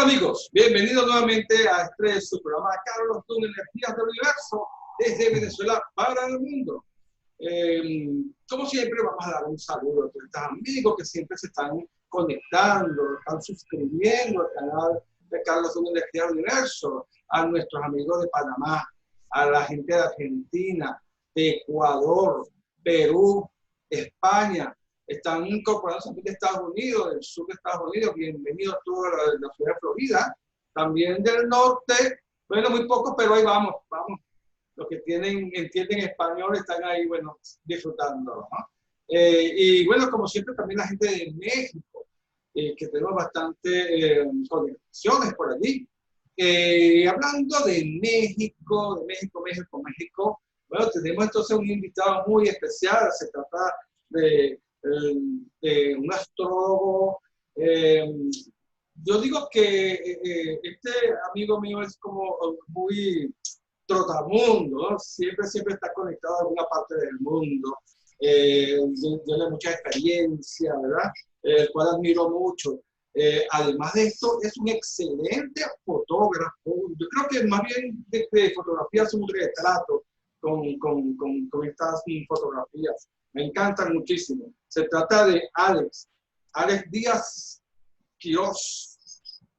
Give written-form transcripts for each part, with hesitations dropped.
Hola amigos, bienvenidos nuevamente a su programa Carlos Dun, Energías del Universo, desde Venezuela para el mundo. Como siempre, vamos a dar un saludo a todos estos amigos que siempre se están conectando, están suscribiendo al canal de Carlos Dun, Energías del Universo, a nuestros amigos de Panamá, a la gente de Argentina, de Ecuador, Perú, España. Están incorporados también de Estados Unidos, del sur de Estados Unidos. Bienvenidos a toda la ciudad de Florida. También del norte, bueno, muy pocos, pero ahí vamos, vamos. Los que entienden español están ahí, bueno, disfrutando, ¿no? Y bueno, como siempre, también la gente de México, que tenemos bastante conexiones por allí. Hablando de México, México, bueno, tenemos entonces un invitado muy especial. Se trata de un astrólogo. Yo digo que este amigo mío es como muy trotamundo, ¿no? Siempre está conectado a alguna parte del mundo. Tiene mucha experiencia, ¿verdad? El cual admiro mucho. Además de esto, es un excelente fotógrafo. Yo creo que más bien de fotografía es un retrato con estas fotografías. Me encantan muchísimo. Se trata de Alex Díaz Quiroz,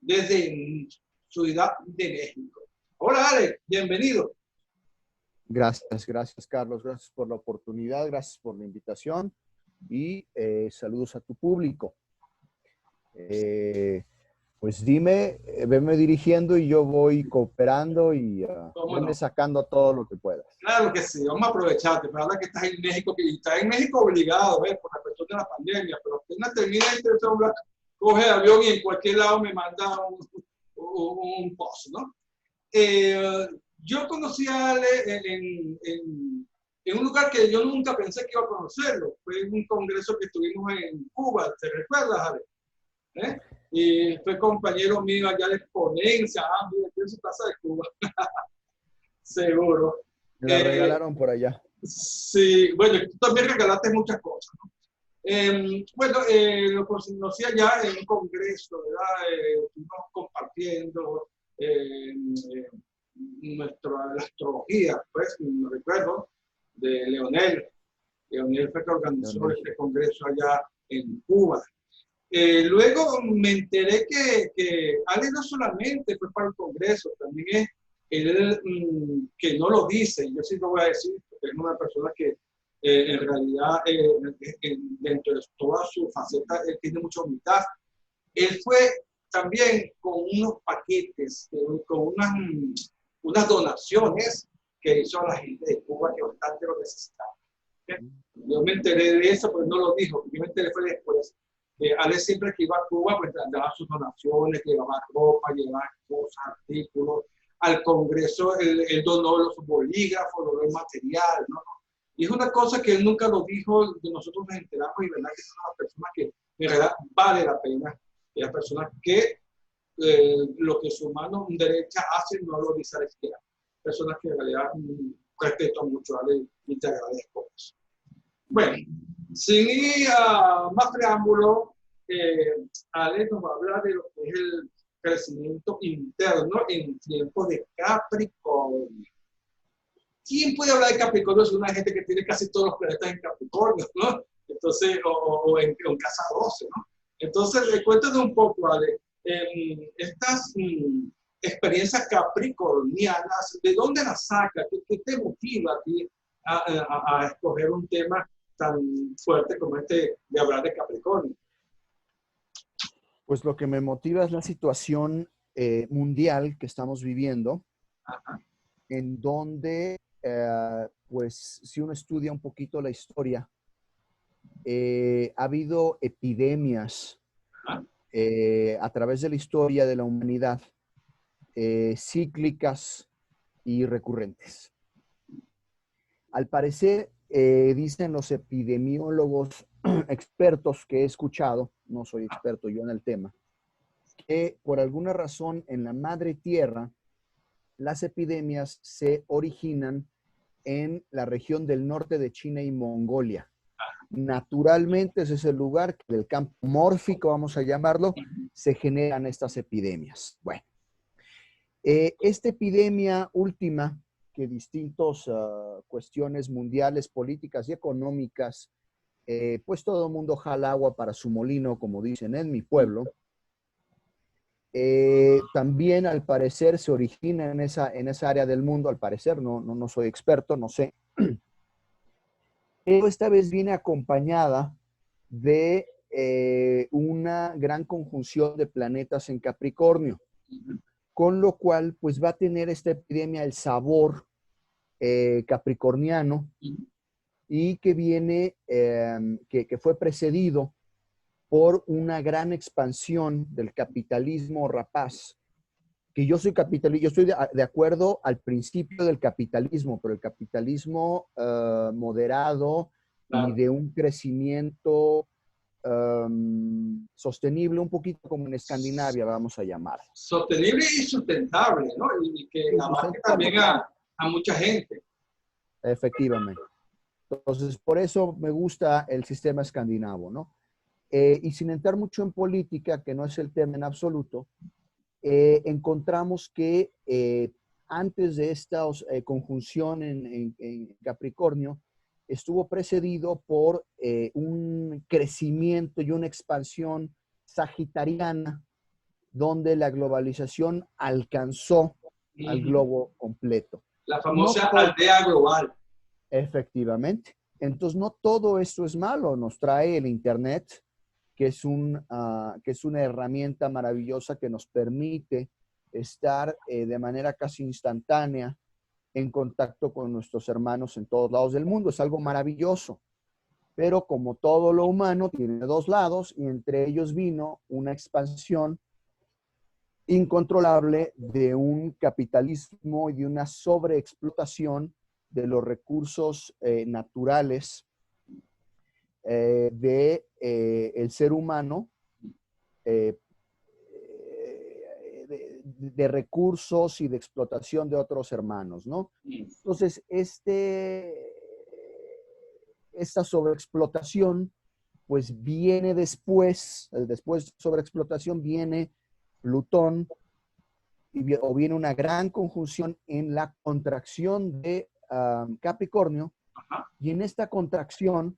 desde Ciudad de México. Hola Alex, bienvenido. Gracias, Carlos. Gracias por la oportunidad, gracias por la invitación y saludos a tu público. Pues dime, venme dirigiendo y yo voy cooperando y venme sacando todo lo que puedas. Claro que sí, vamos a aprovecharte. Me habla que estás en México, que estás en México obligado, por la cuestión de la pandemia, pero apenas termina este hombre, coge avión y en cualquier lado me manda un post, ¿no? Yo conocí a Ale en un lugar que yo nunca pensé que iba a conocerlo. Fue en un congreso que tuvimos en Cuba, ¿te recuerdas, Ale? Y fue compañero mío allá de ponencia, mira, aquí en su casa de Cuba. Seguro. Me la regalaron por allá. Sí, bueno, tú también regalaste muchas cosas, ¿no? Bueno, lo conocí allá en un congreso, ¿verdad? Estuvimos compartiendo la astrología, pues, me recuerdo, de Leonel. Leonel fue que organizó este congreso allá en Cuba. Luego me enteré que Ale no solamente fue para el congreso, también es él que no lo dice, yo sí lo voy a decir, porque es una persona que en realidad dentro de toda su faceta él tiene mucha humildad. Él fue también con unos paquetes, con unas donaciones que hizo a la gente de Cuba que bastante lo necesitaba. Yo me enteré de eso, pero no lo dijo, yo me enteré fue después. Alex siempre que iba a Cuba, pues daba sus donaciones, llevaba ropa, llevaba cosas, artículos. Al Congreso, él donó los bolígrafos, donó el material, ¿no? Y es una cosa que él nunca lo dijo, de nosotros nos enteramos, y verdad que es una persona que en realidad vale la pena. Es una persona que lo que su mano derecha hace no lo dice a la izquierda. Personas que en realidad respeto mucho a él y te agradezco eso. Bueno, sin ir a más preámbulo, Ale nos va a hablar de lo que es el crecimiento interno en tiempos de Capricornio. ¿Quién puede hablar de Capricornio? Es una gente que tiene casi todos los planetas en Capricornio, ¿no? Entonces, o en casa 12, ¿no? Entonces, cuéntanos un poco, Ale, estas experiencias capricornianas, ¿de dónde las sacas? ¿Qué te motiva a ti a escoger un tema tan fuerte como este de hablar de Capricornio? Pues lo que me motiva es la situación mundial que estamos viviendo, en donde, pues, si uno estudia un poquito la historia, ha habido epidemias a través de la historia de la humanidad, cíclicas y recurrentes. Al parecer, dicen los epidemiólogos expertos que he escuchado, no soy experto yo en el tema, que por alguna razón en la madre tierra las epidemias se originan en la región del norte de China y Mongolia. naturalmente ese es el lugar que del campo mórfico, vamos a llamarlo, se generan estas epidemias. Bueno, esta epidemia última, que distintas cuestiones mundiales, políticas y económicas, pues todo el mundo jala agua para su molino, como dicen en mi pueblo. También al parecer se origina en esa área del mundo, al parecer, no soy experto, no sé. Pero esta vez viene acompañada de una gran conjunción de planetas en Capricornio, con lo cual pues va a tener esta epidemia el sabor capricorniano y que viene, que fue precedido por una gran expansión del capitalismo rapaz, que yo soy capitalista, yo estoy de acuerdo al principio del capitalismo, pero el capitalismo moderado y de un crecimiento sostenible, un poquito como en Escandinavia, vamos a llamar. Sostenible y sustentable, ¿no? Y que abarque también a mucha gente. Efectivamente. Entonces, por eso me gusta el sistema escandinavo, ¿no? Y sin entrar mucho en política, que no es el tema en absoluto, encontramos que antes de esta conjunción en Capricornio, estuvo precedido por un crecimiento y una expansión sagitariana, donde la globalización alcanzó al globo completo. La famosa aldea global. Efectivamente. Entonces, no todo esto es malo. Nos trae el Internet, que es una herramienta maravillosa que nos permite estar de manera casi instantánea en contacto con nuestros hermanos en todos lados del mundo. Es algo maravilloso. Pero como todo lo humano tiene dos lados, y entre ellos vino una expansión incontrolable de un capitalismo y de una sobreexplotación de los recursos naturales del ser humano, de recursos y de explotación de otros hermanos, ¿no? Entonces, esta sobreexplotación, pues viene después de sobreexplotación viene Plutón, o viene una gran conjunción en la contracción de Capricornio, y en esta contracción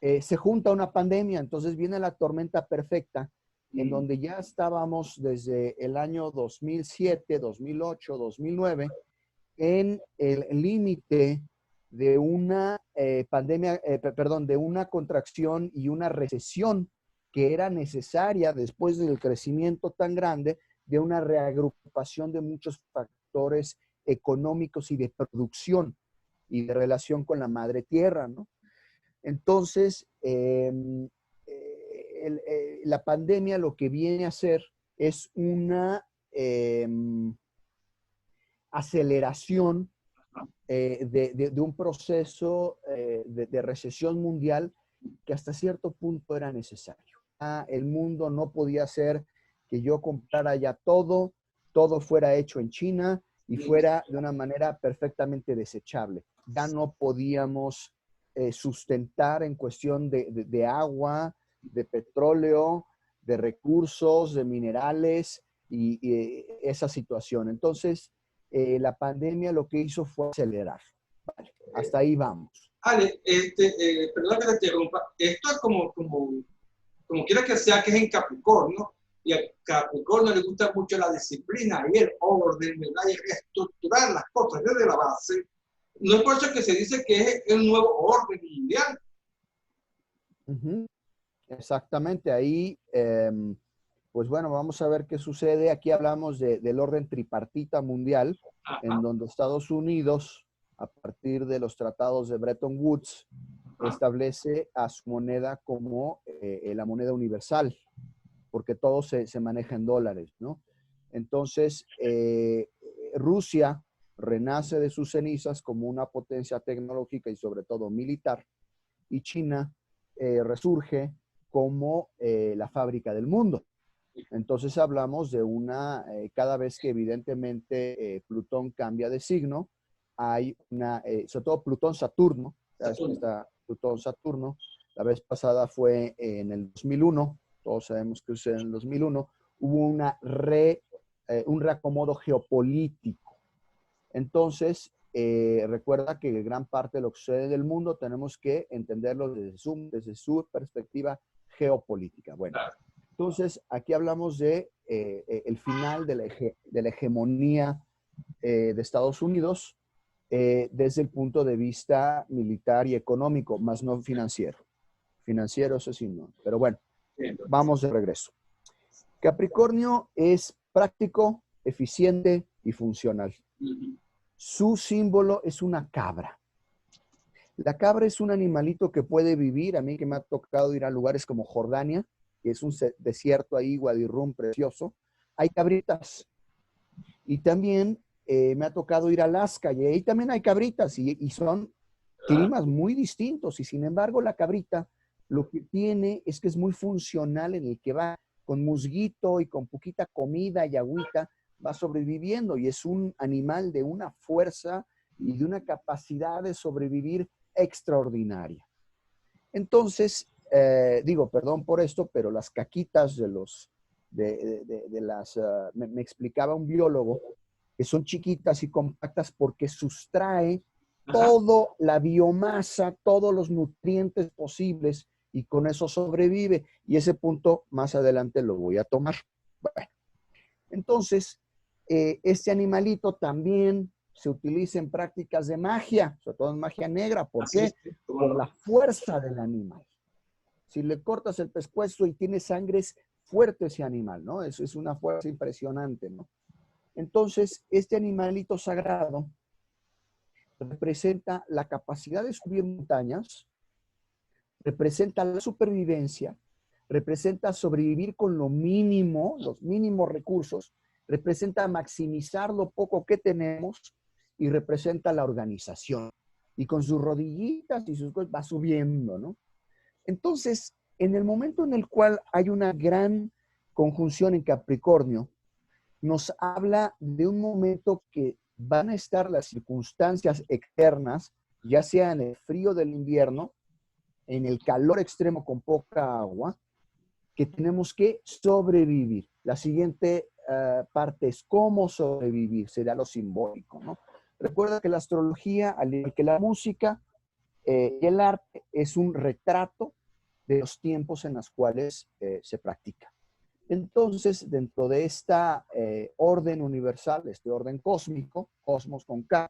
se junta una pandemia, entonces viene la tormenta perfecta, en donde ya estábamos desde el año 2007, 2008, 2009, en el límite de una de una contracción y una recesión que era necesaria después del crecimiento tan grande, de una reagrupación de muchos factores económicos y de producción y de relación con la madre tierra, ¿no? Entonces, la pandemia lo que viene a hacer es una aceleración de un proceso de recesión mundial que hasta cierto punto era necesario. El mundo no podía ser que yo comprara ya todo fuera hecho en China y fuera de una manera perfectamente desechable. Ya no podíamos sustentar en cuestión de agua, de petróleo, de recursos, de minerales y esa situación. Entonces, la pandemia lo que hizo fue acelerar. Vale, hasta ahí vamos. Ale, perdón que te interrumpa. Esto es como quiera que sea, que es en Capricornio, y a Capricornio le gusta mucho la disciplina y el orden, ¿verdad? Y reestructurar las cosas desde la base. No es por eso que se dice que es el nuevo orden mundial. Exactamente, ahí, pues bueno, vamos a ver qué sucede. Aquí hablamos del orden tripartita mundial, en donde Estados Unidos, a partir de los tratados de Bretton Woods, establece a su moneda como la moneda universal, porque todo se maneja en dólares, ¿no? Entonces, Rusia renace de sus cenizas como una potencia tecnológica y sobre todo militar, y China resurge como la fábrica del mundo. Entonces hablamos de cada vez que evidentemente Plutón cambia de signo, hay sobre todo Plutón-Saturno, está Plutón-Saturno, La vez pasada fue en el 2001, todos sabemos que sucedió en el 2001, hubo un reacomodo geopolítico. Entonces, recuerda que gran parte de lo que sucede en el mundo tenemos que entenderlo desde su perspectiva geopolítica. Bueno, entonces aquí hablamos de el final de la hegemonía de Estados Unidos desde el punto de vista militar y económico, más no financiero. Financiero, eso sí, no. Pero bueno, vamos de regreso. Capricornio es práctico, eficiente y funcional. Su símbolo es una cabra. La cabra es un animalito que puede vivir, a mí que me ha tocado ir a lugares como Jordania, que es un desierto ahí, Wadi Rum, precioso. Hay cabritas. Y también me ha tocado ir a Alaska y ahí también hay cabritas y son climas muy distintos. Y sin embargo, la cabrita lo que tiene es que es muy funcional, en el que va con musguito y con poquita comida y agüita, va sobreviviendo y es un animal de una fuerza y de una capacidad de sobrevivir extraordinaria. Entonces, digo, perdón por esto, pero las caquitas me explicaba un biólogo que son chiquitas y compactas porque sustrae toda la biomasa, todos los nutrientes posibles y con eso sobrevive. Y ese punto más adelante lo voy a tomar. Bueno, entonces, este animalito también se utiliza en prácticas de magia, sobre todo en magia negra. ¿Por qué? Por la fuerza del animal. Si le cortas el pescuezo y tiene sangre, es fuerte ese animal, ¿no? Eso es una fuerza impresionante, ¿no? Entonces, este animalito sagrado representa la capacidad de subir montañas, representa la supervivencia, representa sobrevivir con lo mínimo, los mínimos recursos, representa maximizar lo poco que tenemos y representa la organización. Y con sus rodillitas y sus cosas va subiendo, ¿no? Entonces, en el momento en el cual hay una gran conjunción en Capricornio, nos habla de un momento que van a estar las circunstancias externas, ya sea en el frío del invierno, en el calor extremo con poca agua, que tenemos que sobrevivir. La siguiente parte es cómo sobrevivir, será lo simbólico, ¿no? Recuerda que la astrología, al igual que la música y el arte, es un retrato de los tiempos en los cuales se practica. Entonces, dentro de esta orden universal, este orden cósmico, cosmos con K,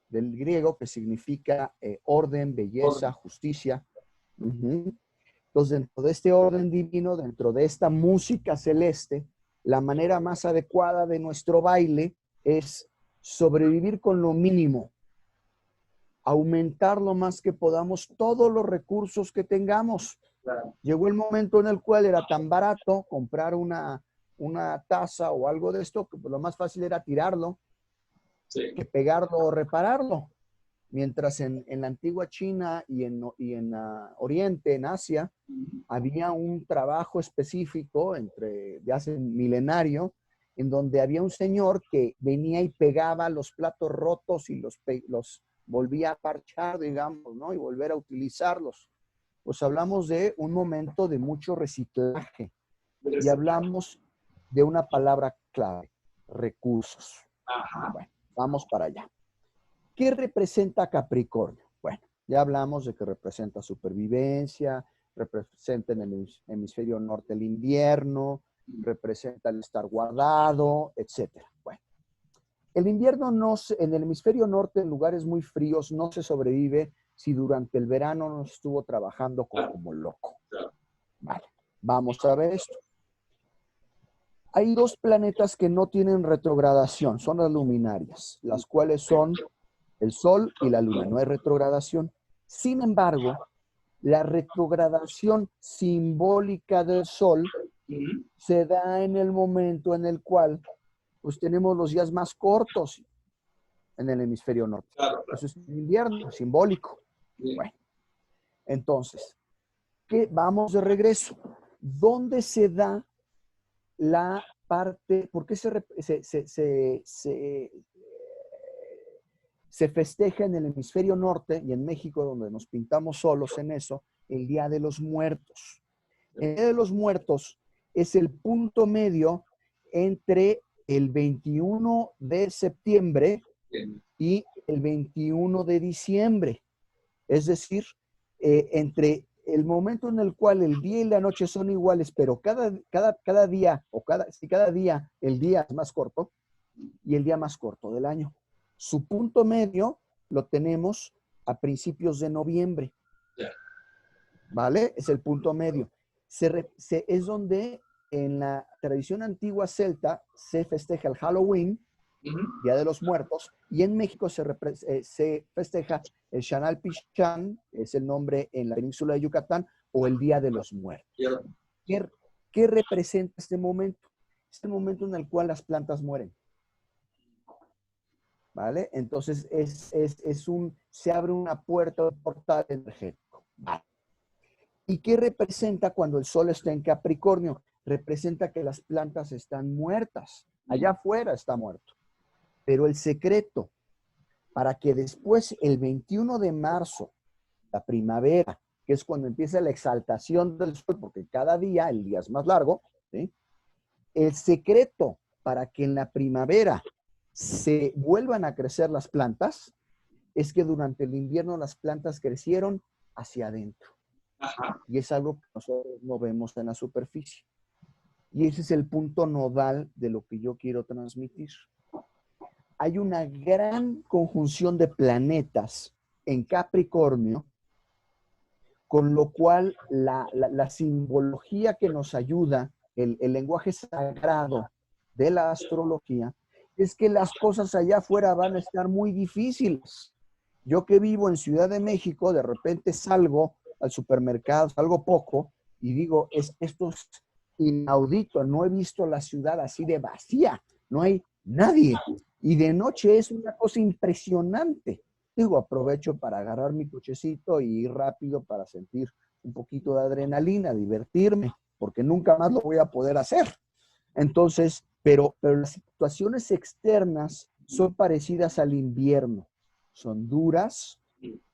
del griego, que significa orden, belleza, justicia. Entonces, dentro de este orden divino, dentro de esta música celeste, la manera más adecuada de nuestro baile es sobrevivir con lo mínimo, aumentar lo más que podamos todos los recursos que tengamos. Claro. Llegó el momento en el cual era tan barato comprar una taza o algo de esto, que lo más fácil era tirarlo, que pegarlo o repararlo. Mientras en la antigua China y en Oriente, en Asia, había un trabajo específico de hace milenario, en donde había un señor que venía y pegaba los platos rotos y los volvía a parchar, digamos, ¿no? Y volver a utilizarlos. Pues hablamos de un momento de mucho reciclaje y hablamos de una palabra clave, recursos. Ajá. Bueno, vamos para allá. ¿Qué representa Capricornio? Bueno, ya hablamos de que representa supervivencia, representa en el hemisferio norte el invierno, representa el estar guardado, etc. Bueno, el invierno en el hemisferio norte, en lugares muy fríos, no se sobrevive si durante el verano no estuvo trabajando como loco. Vale, vamos a ver esto. Hay dos planetas que no tienen retrogradación, son las luminarias, las cuales son el Sol y la Luna, no hay retrogradación. Sin embargo, la retrogradación simbólica del Sol se da en el momento en el cual pues tenemos los días más cortos en el hemisferio norte. Eso es invierno simbólico. Bueno, entonces, vamos de regreso. ¿Dónde se da la parte, por qué se festeja en el hemisferio norte y en México, donde nos pintamos solos en eso, el Día de los Muertos. El Día de los Muertos es el punto medio entre el 21 de septiembre y el 21 de diciembre. Es decir, entre el momento en el cual el día y la noche son iguales, pero cada día, cada día el día es más corto y el día más corto del año. Su punto medio lo tenemos a principios de noviembre. ¿Vale? Es el punto medio. Es donde en la tradición antigua celta se festeja el Halloween, Día de los Muertos, y en México se festeja el Xanal Pichán, es el nombre en la península de Yucatán, o el Día de los Muertos. ¿Qué representa este momento? Es el momento en el cual las plantas mueren. ¿Vale? Entonces se abre una puerta, un portal energético. ¿Vale? ¿Y qué representa cuando el sol está en Capricornio? Representa que las plantas están muertas. Allá afuera está muerto. Pero el secreto para que después, el 21 de marzo, la primavera, que es cuando empieza la exaltación del sol, porque cada día el día es más largo, ¿sí? El secreto para que en la primavera se vuelvan a crecer las plantas es que durante el invierno las plantas crecieron hacia adentro. Ajá. Y es algo que nosotros no vemos en la superficie. Y ese es el punto nodal de lo que yo quiero transmitir. Hay una gran conjunción de planetas en Capricornio, con lo cual la simbología que nos ayuda, el lenguaje sagrado de la astrología, es que las cosas allá afuera van a estar muy difíciles. Yo que vivo en Ciudad de México, de repente salgo al supermercado, salgo poco, y digo, esto es inaudito, no he visto la ciudad así de vacía, no hay nadie. Y de noche es una cosa impresionante. Digo, aprovecho para agarrar mi cochecito y ir rápido para sentir un poquito de adrenalina, divertirme, porque nunca más lo voy a poder hacer. Entonces, pero las situaciones externas son parecidas al invierno. Son duras,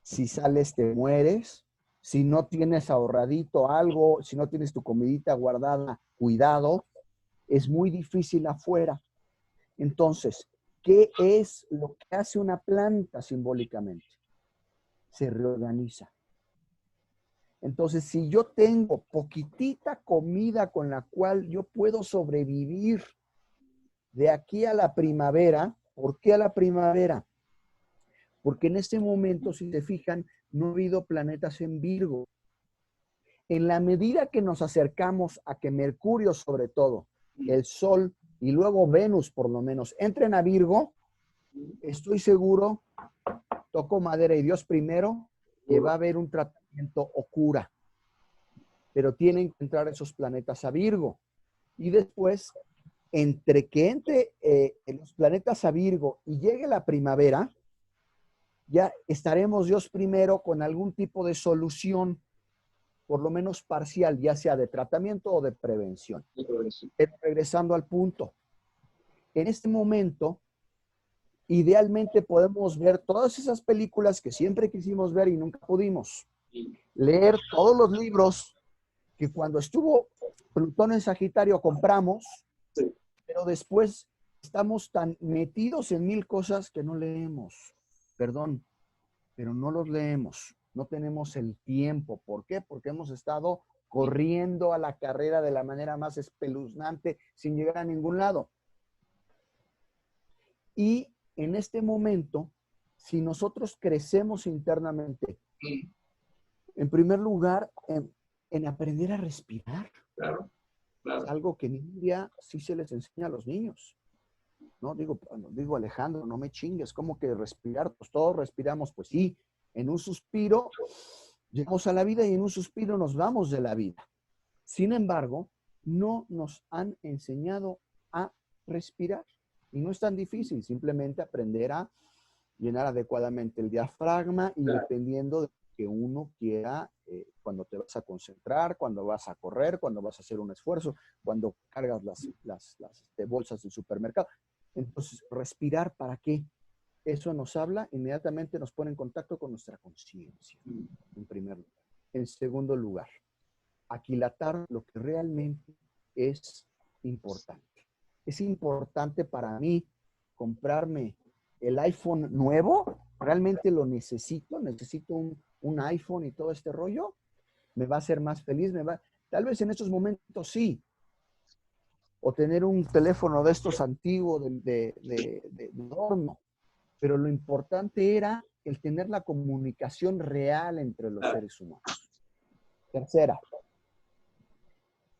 si sales te mueres, si no tienes ahorradito algo, si no tienes tu comidita guardada, cuidado, es muy difícil afuera. Entonces, ¿qué es lo que hace una planta simbólicamente? Se reorganiza. Entonces, si yo tengo poquitita comida con la cual yo puedo sobrevivir de aquí a la primavera, ¿por qué a la primavera? Porque en este momento, si se fijan, no ha habido planetas en Virgo. En la medida que nos acercamos a que Mercurio, sobre todo, el Sol y luego Venus, por lo menos, entren a Virgo, estoy seguro, toco madera y Dios primero, que va a haber un tratamiento o cura. Pero tienen que entrar esos planetas a Virgo. Y después, entre que entre los planetas a Virgo y llegue la primavera, ya estaremos Dios primero con algún tipo de solución, por lo menos parcial, ya sea de tratamiento o de prevención. Pero regresando al punto, en este momento, idealmente podemos ver todas esas películas que siempre quisimos ver y nunca pudimos. Leer todos los libros que cuando estuvo Plutón en Sagitario compramos, pero después estamos tan metidos en mil cosas que no leemos. Perdón, pero no los leemos. No tenemos el tiempo. ¿Por qué? Porque hemos estado corriendo a la carrera de la manera más espeluznante sin llegar a ningún lado. Y en este momento, si nosotros crecemos internamente, en primer lugar, en aprender a respirar. Claro, claro. Es algo que en India sí se les enseña a los niños. No, digo Alejandro, no me chingues, ¿cómo que respirar? Pues todos respiramos, pues sí, en un suspiro llegamos a la vida y en un suspiro nos vamos de la vida. Sin embargo, no nos han enseñado a respirar. Y no es tan difícil, simplemente aprender a llenar adecuadamente el diafragma y dependiendo de que uno quiera, cuando te vas a concentrar, cuando vas a correr, cuando vas a hacer un esfuerzo, cuando cargas las bolsas del supermercado. Entonces, respirar, ¿para qué? Eso nos habla, inmediatamente nos pone en contacto con nuestra conciencia, en primer lugar. en segundo lugar, aquilatar lo que realmente es importante. Es importante para mí comprarme el iPhone nuevo. ¿Realmente lo necesito? ¿Necesito un iPhone y todo este rollo? ¿Me va a hacer más feliz? Tal vez en estos momentos sí. O tener un teléfono de estos antiguos de horno. Pero lo importante era el tener la comunicación real entre los seres humanos. Tercera,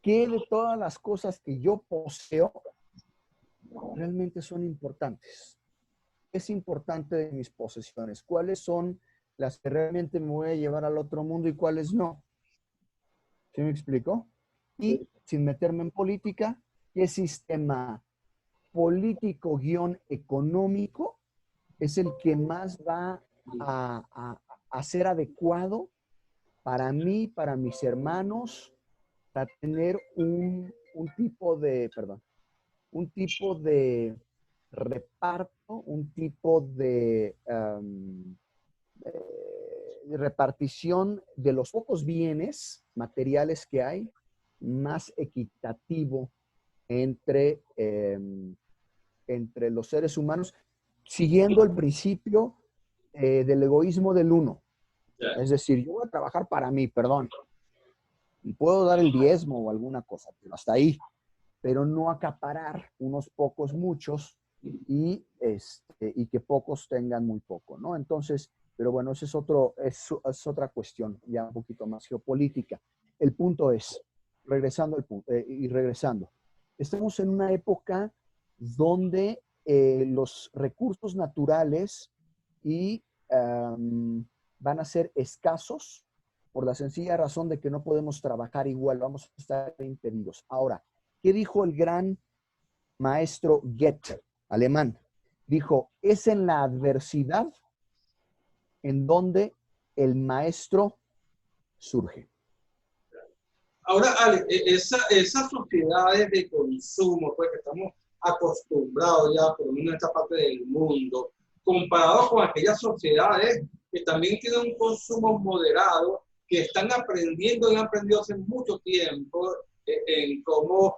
¿qué de todas las cosas que yo poseo realmente son importantes? ¿Qué es importante de mis posesiones? ¿Cuáles son las que realmente me voy a llevar al otro mundo y cuáles no? ¿Sí me explico? Y sin meterme en política, ¿qué sistema político-económico es el que más va a ser adecuado para mí, para mis hermanos, para tener un tipo de reparto, un tipo de repartición de los pocos bienes materiales que hay, más equitativo entre los seres humanos, siguiendo el principio del egoísmo del uno. Es decir, yo voy a trabajar para mí, perdón, y puedo dar el diezmo o alguna cosa, pero hasta ahí, pero no acaparar unos pocos muchos y que pocos tengan muy poco, ¿no? Entonces, pero bueno, ese es otra cuestión, ya un poquito más geopolítica. El punto es, regresando estamos en una época donde los recursos naturales van a ser escasos por la sencilla razón de que no podemos trabajar igual, vamos a estar impedidos. Ahora, ¿qué dijo el gran maestro Goethe, alemán? Dijo, es en la adversidad en donde el maestro surge. Ahora, Ale, esas sociedades de consumo, pues que estamos acostumbrados ya, por lo menos en esta parte del mundo, comparado con aquellas sociedades que también tienen un consumo moderado, que están aprendiendo y han aprendido hace mucho tiempo en cómo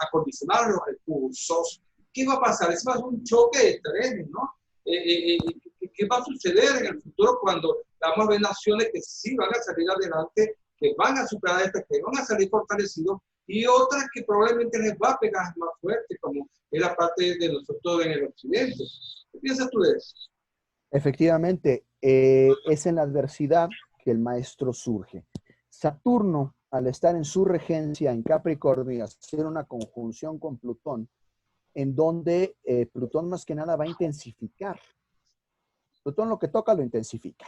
acondicionar los recursos. ¿Qué va a pasar? Eso va a ser un choque de trenes, ¿no? ¿Qué va a suceder en el futuro cuando vamos a ver naciones que sí van a salir adelante, que van a superar estas, que van a salir fortalecidos, y otras que probablemente les va a pegar más fuerte, como es la parte de nosotros en el occidente? ¿Qué piensas tú de eso? Efectivamente, es en la adversidad que el maestro surge. Saturno, al estar en su regencia en Capricornio y hacer una conjunción con Plutón, en donde Plutón más que nada va a intensificar. Plutón lo que toca lo intensifica.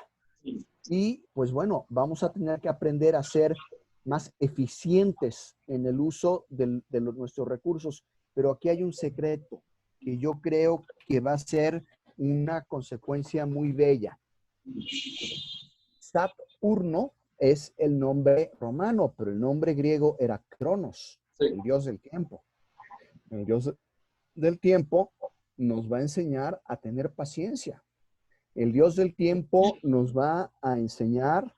Y pues bueno, vamos a tener que aprender a ser más eficientes en el uso de nuestros recursos. Pero aquí hay un secreto que yo creo que va a ser una consecuencia muy bella. Saturno es el nombre romano, pero el nombre griego era Cronos, el dios del tiempo. El dios del tiempo nos va a enseñar a tener paciencia. El dios del tiempo nos va a enseñar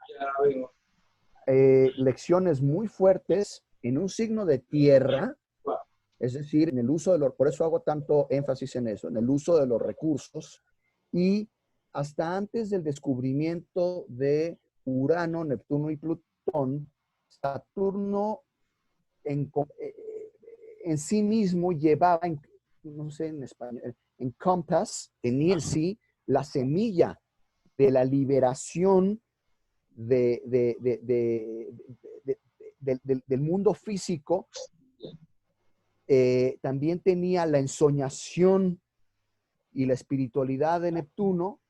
lecciones muy fuertes en un signo de tierra, es decir, en el uso de por eso hago tanto énfasis en eso, en el uso de los recursos, y hasta antes del descubrimiento de Urano, Neptuno y Plutón, Saturno en sí mismo llevaba, no sé en español, en compass, tenía en sí la semilla de la liberación del mundo físico. También tenía la ensoñación y la espiritualidad de Neptuno,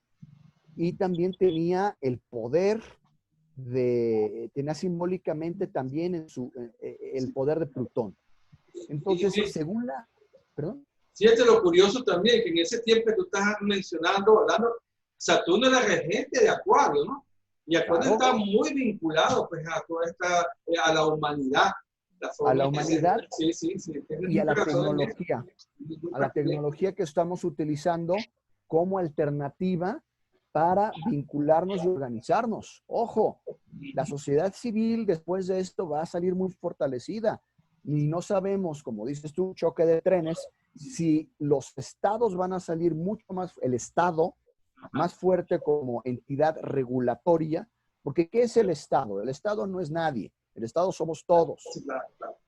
y también tenía el poder tenía simbólicamente también el poder de Plutón. Entonces, según la... ¿Perdón? Fíjate lo curioso también, que en ese tiempo que tú estás hablando, Saturno era regente de Acuario, ¿no? Y Acuario está muy vinculado pues a toda esta, a la humanidad. A la humanidad sí. Y a la tecnología. A la tecnología que estamos utilizando como alternativa para vincularnos y organizarnos. Ojo, la sociedad civil después de esto va a salir muy fortalecida. Y no sabemos, como dices tú, choque de trenes, si los estados van a salir mucho más, el estado más fuerte como entidad regulatoria, porque ¿qué es el estado? El estado no es nadie, el estado somos todos.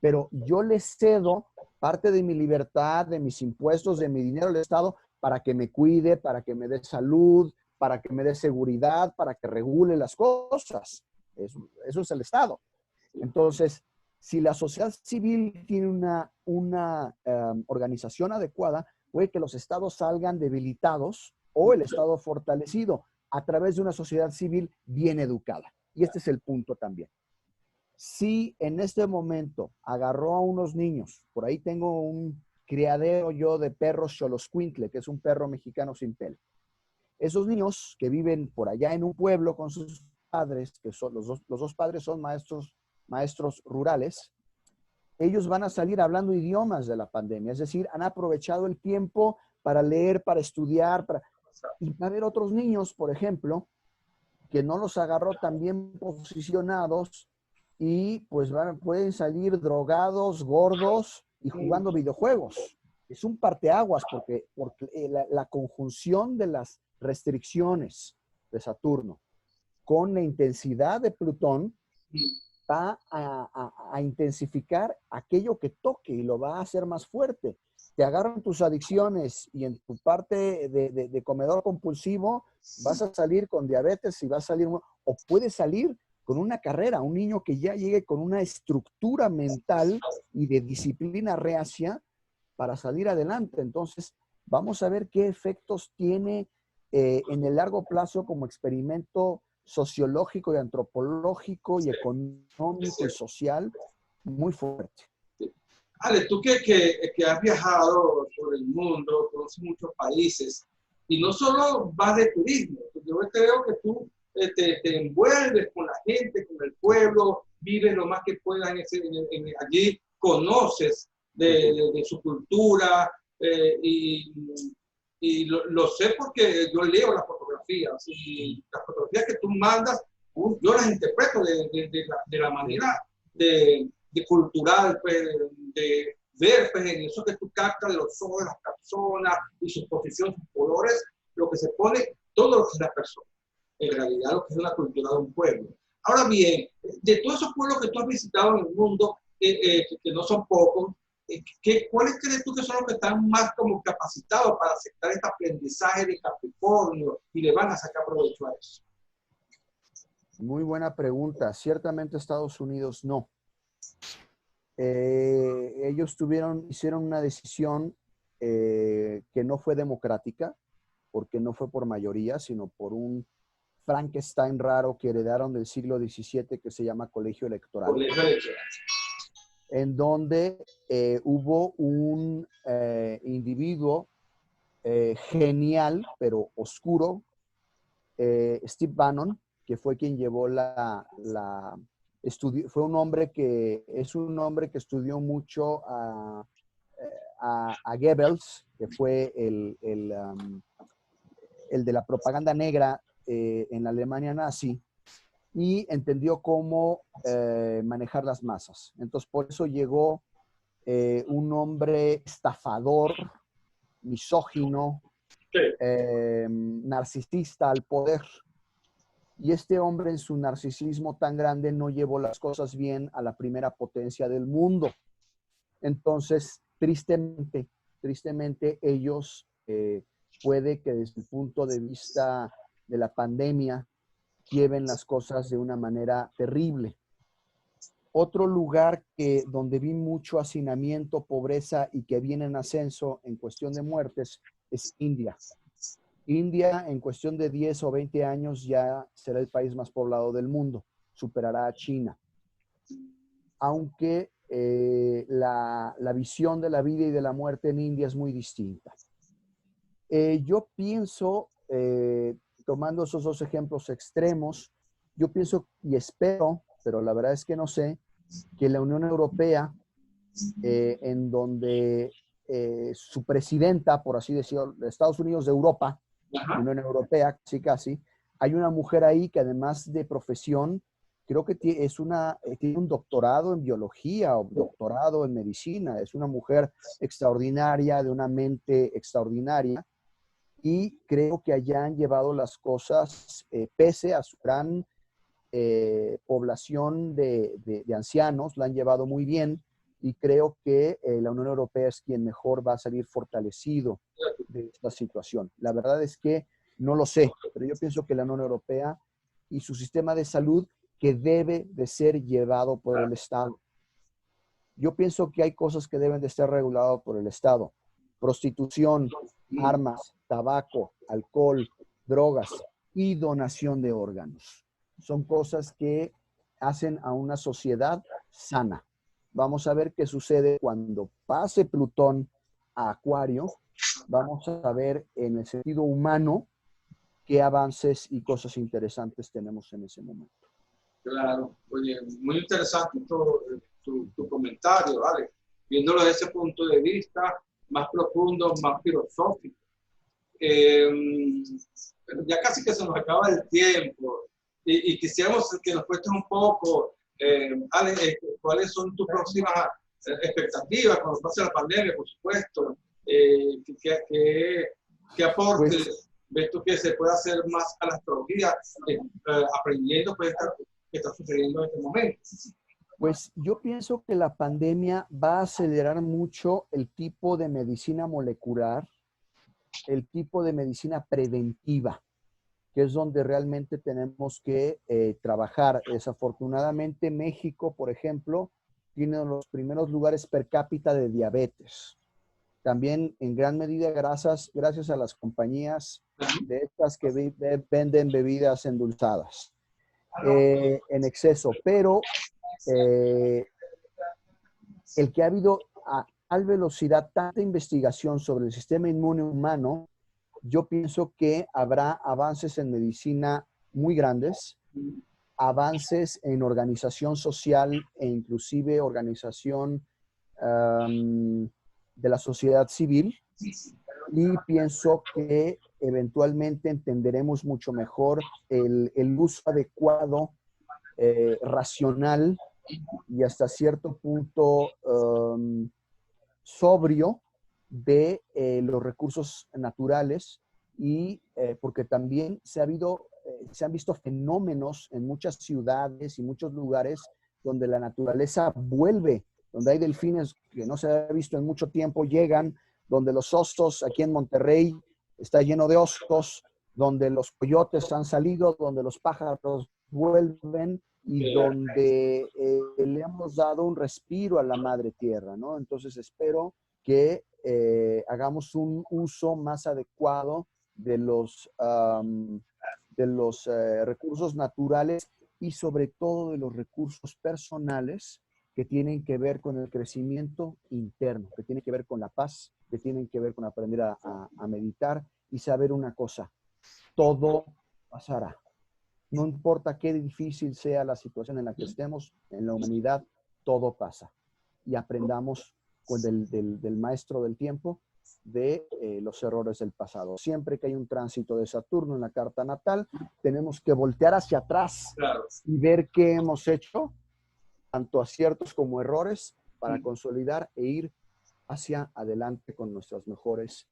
Pero yo le cedo parte de mi libertad, de mis impuestos, de mi dinero al estado para que me cuide, para que me dé salud, para que me dé seguridad, para que regule las cosas. Eso es el estado. Entonces, si la sociedad civil tiene una organización adecuada, puede que los estados salgan debilitados o el estado fortalecido a través de una sociedad civil bien educada. Y este es el punto también. Si en este momento agarró a unos niños, por ahí tengo un criadero yo de perros Xoloscuintle, que es un perro mexicano sin pelo. Esos niños que viven por allá en un pueblo con sus padres, que son los dos padres son maestros rurales, ellos van a salir hablando idiomas de la pandemia, es decir, han aprovechado el tiempo para leer, para estudiar, y va a haber otros niños, por ejemplo, que no los agarró tan bien posicionados y pues pueden salir drogados, gordos y jugando videojuegos. Es un parteaguas porque la conjunción de las restricciones de Saturno con la intensidad de Plutón va a intensificar aquello que toque y lo va a hacer más fuerte. Te agarran tus adicciones y en tu parte de comedor compulsivo vas a salir con diabetes y vas a salir, o puedes salir con una carrera, un niño que ya llegue con una estructura mental y de disciplina reacia para salir adelante. Entonces, vamos a ver qué efectos tiene en el largo plazo como experimento sociológico y antropológico y económico y social muy fuerte. Ale, tú que has viajado por el mundo, conoces muchos países, y no solo vas de turismo, yo creo que tú te envuelves con la gente, con el pueblo, vives lo más que puedas allí, conoces de su cultura, y lo sé porque yo leo las fotografías, y las fotografías que tú mandas, yo las interpreto de la manera de cultural, pues, de ver, pues, en eso que tú captas de los ojos de las personas y su posición, sus colores, lo que se pone, todo lo que es la persona, en realidad lo que es la cultura de un pueblo. Ahora bien, de todos esos pueblos que tú has visitado en el mundo, que no son pocos, ¿cuáles crees tú que son los que están más como capacitados para aceptar este aprendizaje de Capricornio y le van a sacar provecho a eso? Muy buena pregunta. Ciertamente Estados Unidos no. Ellos hicieron una decisión que no fue democrática, porque no fue por mayoría, sino por un Frankenstein raro que heredaron del siglo XVII que se llama Colegio Electoral. Colegio Electoral. En donde hubo un individuo genial, pero oscuro, Steve Bannon, que fue quien llevó fue un hombre que estudió mucho a Goebbels, que fue el de la propaganda negra en la Alemania nazi, y entendió cómo manejar las masas. Entonces, por eso llegó un hombre estafador, misógino, narcisista al poder. Y este hombre en su narcisismo tan grande no llevó las cosas bien a la primera potencia del mundo. Entonces, tristemente ellos puede que desde el punto de vista de la pandemia lleven las cosas de una manera terrible. Otro lugar donde vi mucho hacinamiento, pobreza y que viene en ascenso en cuestión de muertes es India. India en cuestión de 10 o 20 años ya será el país más poblado del mundo, superará a China. Aunque la visión de la vida y de la muerte en India es muy distinta. Yo pienso, tomando esos dos ejemplos extremos, yo pienso y espero, pero la verdad es que no sé, que la Unión Europea, en donde su presidenta, por así decirlo, Estados Unidos de Europa, Ajá. Unión Europea, casi casi. Hay una mujer ahí que además de profesión, creo que tiene un doctorado en biología o doctorado en medicina. Es una mujer extraordinaria, de una mente extraordinaria. Y creo que allá han llevado las cosas, pese a su gran población de ancianos, la han llevado muy bien. Y creo que la Unión Europea es quien mejor va a salir fortalecido de esta situación. La verdad es que no lo sé, pero yo pienso que la Unión Europea y su sistema de salud que debe de ser llevado por el Estado. Yo pienso que hay cosas que deben de ser reguladas por el Estado. Prostitución, armas, tabaco, alcohol, drogas y donación de órganos. Son cosas que hacen a una sociedad sana. Vamos a ver qué sucede cuando pase Plutón a Acuario. Vamos a ver en el sentido humano qué avances y cosas interesantes tenemos en ese momento. Claro, oye, muy interesante tu comentario, ¿vale? Viéndolo desde ese punto de vista más profundo, más filosófico. Ya casi que se nos acaba el tiempo y quisiéramos que nos cuentes un poco, Ale, cuáles son tus próximas expectativas cuando pase la pandemia, por supuesto. ¿Qué aportes Pues, ves tú que se puede hacer más a la astrología, aprendiendo pues, que está sucediendo en este momento? Pues yo pienso que la pandemia va a acelerar mucho el tipo de medicina molecular, el tipo de medicina preventiva, que es donde realmente tenemos que trabajar. Desafortunadamente, México, por ejemplo, tiene los primeros lugares per cápita de diabetes. También en gran medida gracias a las compañías de estas que venden bebidas endulzadas en exceso. Pero el que ha habido a tal velocidad tanta investigación sobre el sistema inmune humano, yo pienso que habrá avances en medicina muy grandes, avances en organización social e inclusive organización de la sociedad civil, y pienso que eventualmente entenderemos mucho mejor el uso adecuado, racional y hasta cierto punto sobrio de los recursos naturales, y porque también se han visto fenómenos en muchas ciudades y muchos lugares donde la naturaleza vuelve, donde hay delfines que no se ha visto en mucho tiempo, llegan, donde los ostos aquí en Monterrey está lleno de ostos, donde los coyotes han salido, donde los pájaros vuelven y donde le hemos dado un respiro a la madre tierra, ¿no? Entonces espero que hagamos un uso más adecuado de los recursos naturales y sobre todo de los recursos personales que tienen que ver con el crecimiento interno, que tienen que ver con la paz, que tienen que ver con aprender a meditar y saber una cosa: todo pasará. No importa qué difícil sea la situación en la que estemos en la humanidad, todo pasa. Y aprendamos del maestro del tiempo de los errores del pasado. Siempre que hay un tránsito de Saturno en la carta natal, tenemos que voltear hacia atrás y ver qué hemos hecho, tanto aciertos como errores, para consolidar e ir hacia adelante con nuestras mejores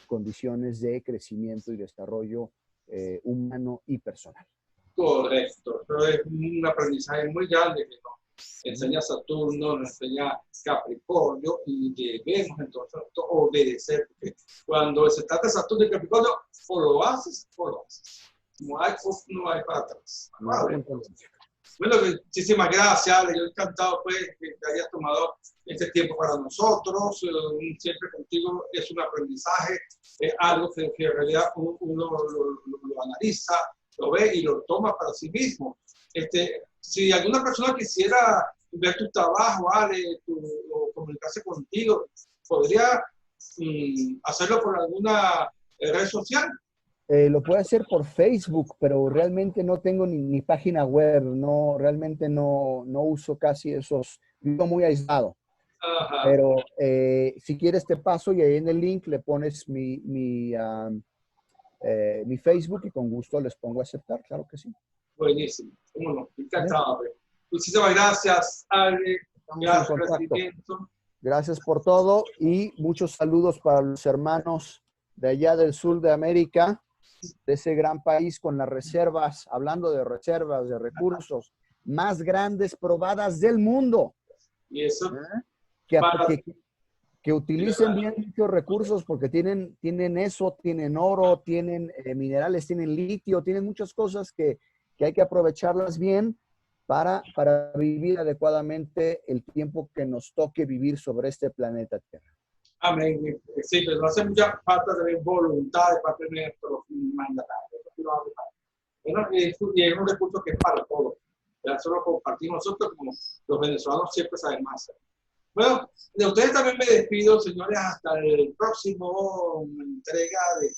condiciones de crecimiento y desarrollo humano y personal. Correcto, pero es un aprendizaje muy grande que nos enseña Saturno, nos enseña Capricornio, y debemos entonces obedecer, porque cuando se trata de Saturno y Capricornio, o lo haces o lo haces. No hay para atrás. ¿Vale? Bueno, muchísimas gracias, Ale. Yo encantado pues, que te hayas tomado este tiempo para nosotros. Siempre contigo es un aprendizaje, es algo que en realidad uno lo analiza, lo ve y lo toma para sí mismo. Si alguna persona quisiera ver tu trabajo, Ale, o comunicarse contigo, ¿podría hacerlo por alguna red social? Lo puedo hacer por Facebook, pero realmente no tengo ni página web, no, realmente no uso casi esos, vivo muy aislado. Ajá. Pero si quieres te paso y ahí en el link le pones mi Facebook y con gusto les pongo a aceptar, claro que sí. Buenísimo, cómo no, encantado. Muchísimas gracias, Ale. Gracias por el recibimiento. Gracias por todo y muchos saludos para los hermanos de allá del sur de América, de ese gran país con las reservas, hablando de reservas, de recursos más grandes probadas del mundo. Y eso que utilicen bien muchos recursos porque tienen eso, tienen oro, tienen minerales, tienen litio, tienen muchas cosas que hay que aprovecharlas bien para vivir adecuadamente el tiempo que nos toque vivir sobre este planeta Tierra. Amén. Sí, pero no hace mucha falta de voluntad de parte de nuestros mandatarios. Bueno, y es un recurso que es para todos. Eso lo compartimos nosotros como los venezolanos siempre saben más. Bueno, de ustedes también me despido, señores, hasta el próximo entrega de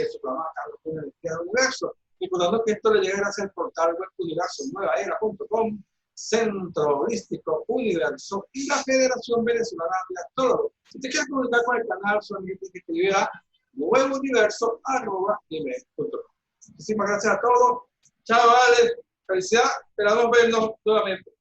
su programa Carlos Cunha del Universo. Recordando que esto le llegue gracias al portal web universonuevaera.com, Centro Holístico Universo y la Federación Venezolana de Astrólogos. Si te quieres comunicar con el canal, solamente que escribir a nuevouniverso@gmail.com. Muchísimas gracias a todos. Chao, vale. Felicidad. Esperamos vernos nuevamente.